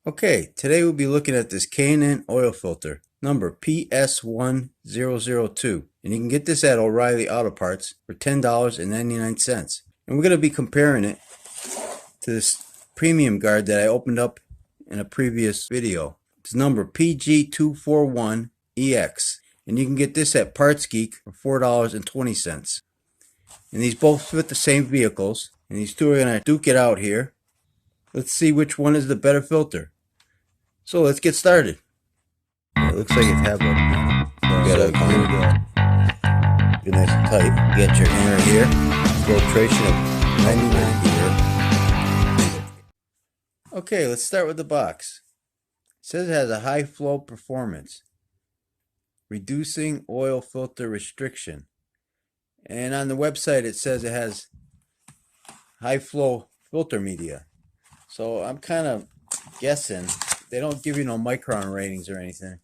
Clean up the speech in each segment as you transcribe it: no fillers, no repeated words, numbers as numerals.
Okay, today we'll be looking at this K&N oil filter, number PS1002. And you can get this at O'Reilly Auto Parts for $10.99. And we're going to be comparing it to this Premium Guard that I opened up in a previous video. It's number PG241EX. And you can get this at Parts Geek for $4.20. And these both fit the same vehicles. And these two are going to duke it out here. Let's see which one is the better filter. So let's get started. It looks like it has a be nice and tight. Get your inner here. Filtration of 90 here. Okay, let's start with the box. It says it has a high flow performance, reducing oil filter restriction. And on the website it says it has high flow filter media. So I'm kind of guessing. They don't give you no micron ratings or anything.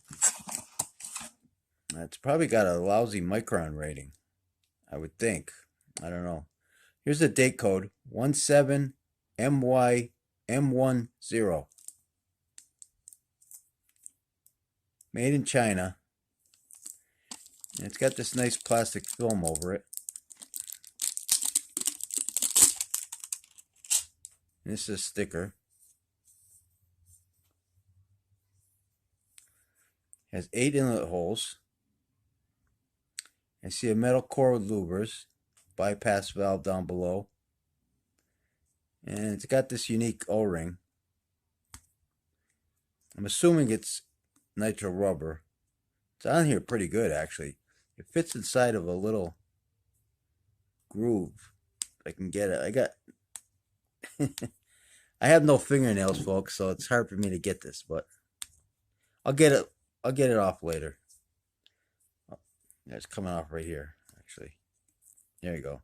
It's probably got a lousy micron rating, I would think. I don't know. Here's the date code, 17MYM10. Made in China. And it's got this nice plastic film over it. And this is a sticker. Has 8 inlet holes. I see a metal core with louvers, bypass valve down below, and it's got this unique O-ring. I'm assuming it's nitro rubber. It's on here pretty good, actually. It fits inside of a little groove. If I can get it. I got I have no fingernails, folks, so it's hard for me to get this, but I'll get it off later. Oh, yeah, it's coming off right here, actually. There you go.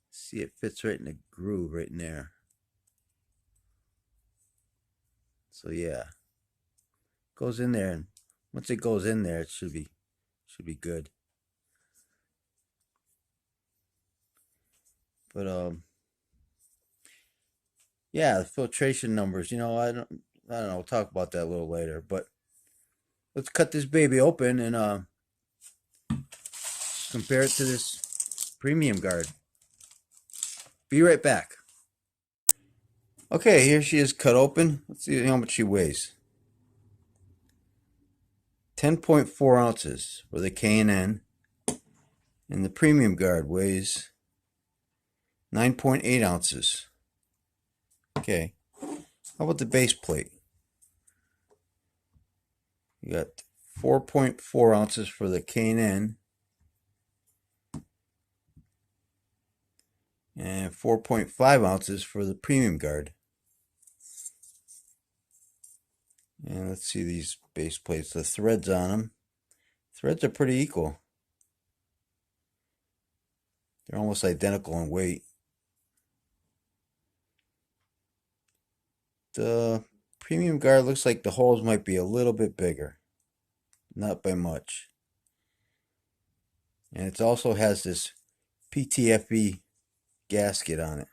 See, it fits right in the groove right in there. So yeah, goes in there, and once it goes in there, it should be good. But yeah, the filtration numbers. I don't know. We'll talk about that a little later. But let's cut this baby open and compare it to this Premium Guard. Be right back. Okay, here she is cut open. Let's see how much she weighs. 10.4 ounces for the K&N. And the Premium Guard weighs 9.8 ounces. Okay. How about the base plate? You got 4.4 ounces for the K&N and 4.5 ounces for the Premium Guard. And let's see these base plates, the threads on them. Threads are pretty equal. They're almost identical in weight. The Premium Guard looks like the holes might be a little bit bigger. Not by much. And it also has this PTFE gasket on it.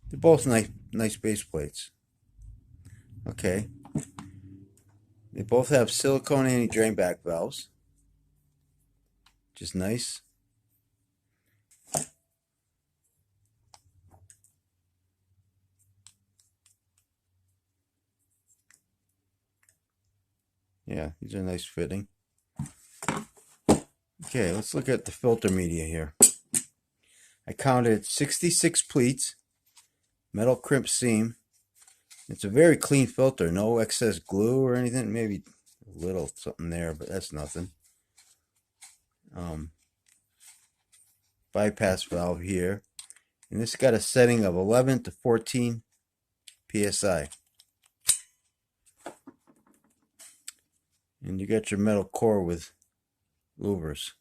They're both nice base plates. Okay. They both have silicone anti-drain back valves, which is nice. Yeah, these are nice fitting. Okay, let's look at the filter media here. I counted 66 pleats, metal crimp seam. It's a very clean filter, no excess glue or anything. Maybe a little something there, but that's nothing. Bypass valve here. And this got a setting of 11 to 14 psi. And you got your metal core with louvers.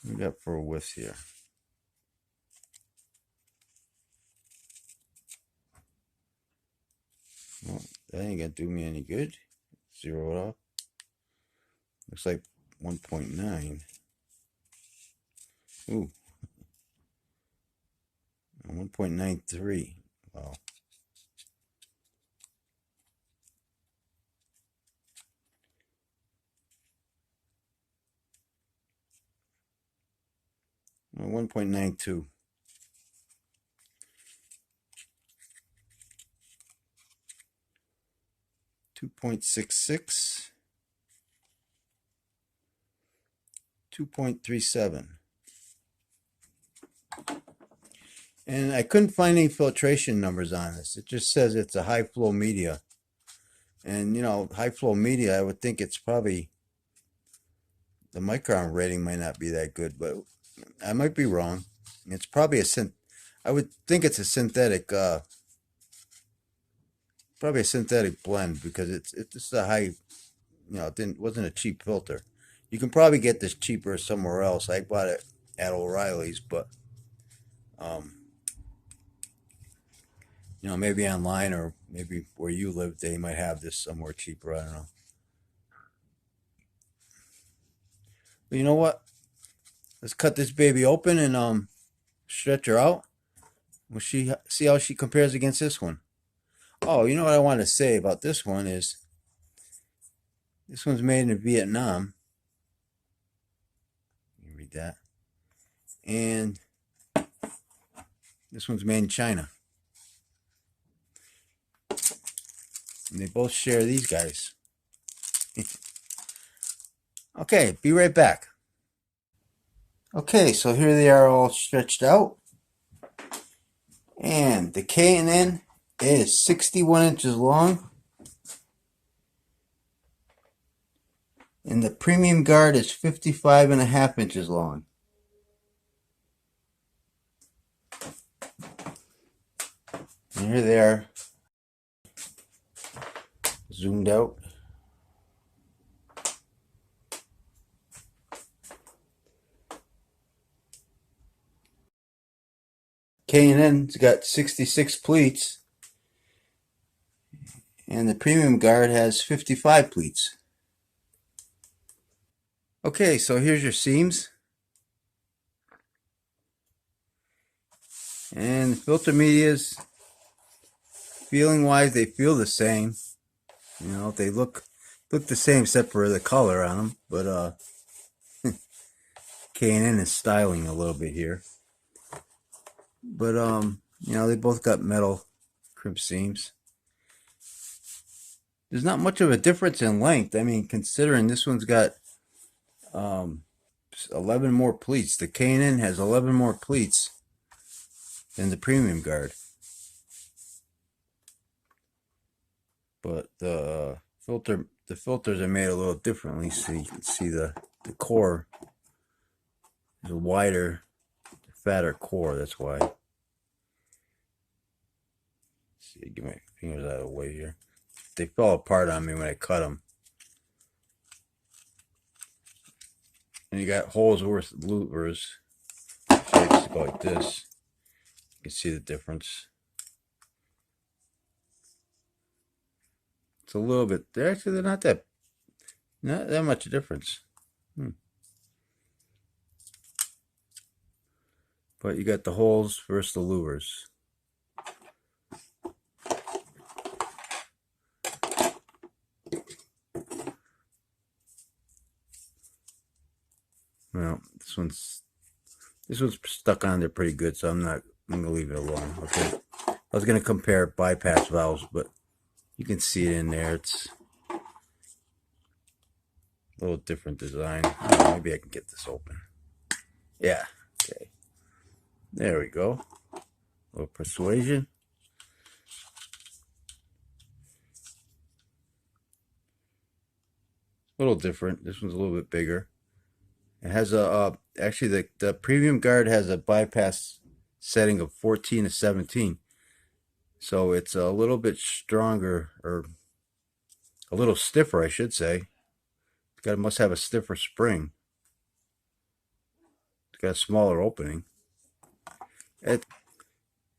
What we got for a width here? Well, that ain't gonna do me any good. Zero it off. Looks like 1.9. Ooh. 1.93. Wow. Well, 1.92. 2.66. 2.37. And I couldn't find any filtration numbers on this. It just says it's a high flow media. And, you know, high flow media, I would think it's probably, the micron rating might not be that good, but I might be wrong. It's probably I would think it's a synthetic, probably a synthetic blend, because it's a high, you know, it wasn't a cheap filter. You can probably get this cheaper somewhere else. I bought it at O'Reilly's, but, you know, maybe online, or maybe where you live, they might have this somewhere cheaper. I don't know. But you know what? Let's cut this baby open and stretch her out. We'll see how she compares against this one. Oh, you know what I want to say about this one is, this one's made in Vietnam. Let me read that. And this one's made in China. And they both share these guys. Okay, be right back. Okay, so here they are all stretched out. And the K&N is 61 inches long. And the Premium Guard is 55.5 inches long. And here they are, zoomed out. K&N's got 66 pleats, and the Premium Guard has 55 pleats. Okay, so here's your seams. And the filter medias, feeling wise, they feel the same. You know, they look the same except for the color on them, but K&N is styling a little bit here. But you know, they both got metal crimp seams. There's not much of a difference in length. I mean, considering this one's got 11 more pleats. The K&N has 11 more pleats than the Premium Guard. But the filters are made a little differently, so you can see the core is a wider, fatter core. That's why. Let's see, get my fingers out of the way here. They fell apart on me when I cut them. And you got holes worth louvers. Shapes go like this. You can see the difference. It's a little bit. They're not that much difference. But you got the holes versus the louvers. Well, this one's stuck on there pretty good, so I'm gonna leave it alone. Okay. I was gonna compare bypass valves, but you can see it in there. It's a little different design. Maybe I can get this open. Yeah. Okay. There we go. A little persuasion. A little different. This one's a little bit bigger. It has actually the Premium Guard has a bypass setting of 14 to 17. So it's a little bit stronger, or a little stiffer, I should say. It must have a stiffer spring. It's got a smaller opening. And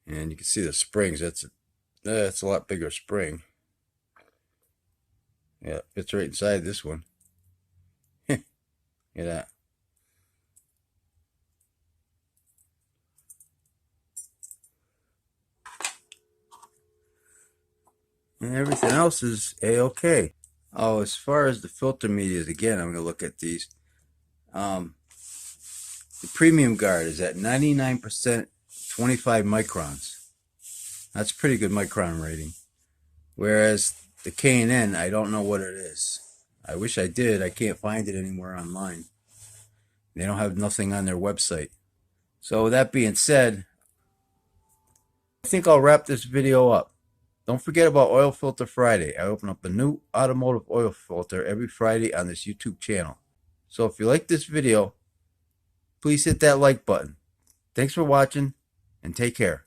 you can see the springs. That's a lot bigger spring. Yeah, fits right inside this one. Look at that. And everything else is a-okay. Oh, as far as the filter medias, again, I'm going to look at these. The Premium Guard is at 99%, 25 microns. That's a pretty good micron rating. Whereas the K&N, I don't know what it is. I wish I did. I can't find it anywhere online. They don't have nothing on their website. So with that being said, I think I'll wrap this video up. Don't forget about Oil Filter Friday. I open up a new automotive oil filter every Friday on this YouTube channel. So if you like this video, please hit that like button. Thanks for watching, and take care.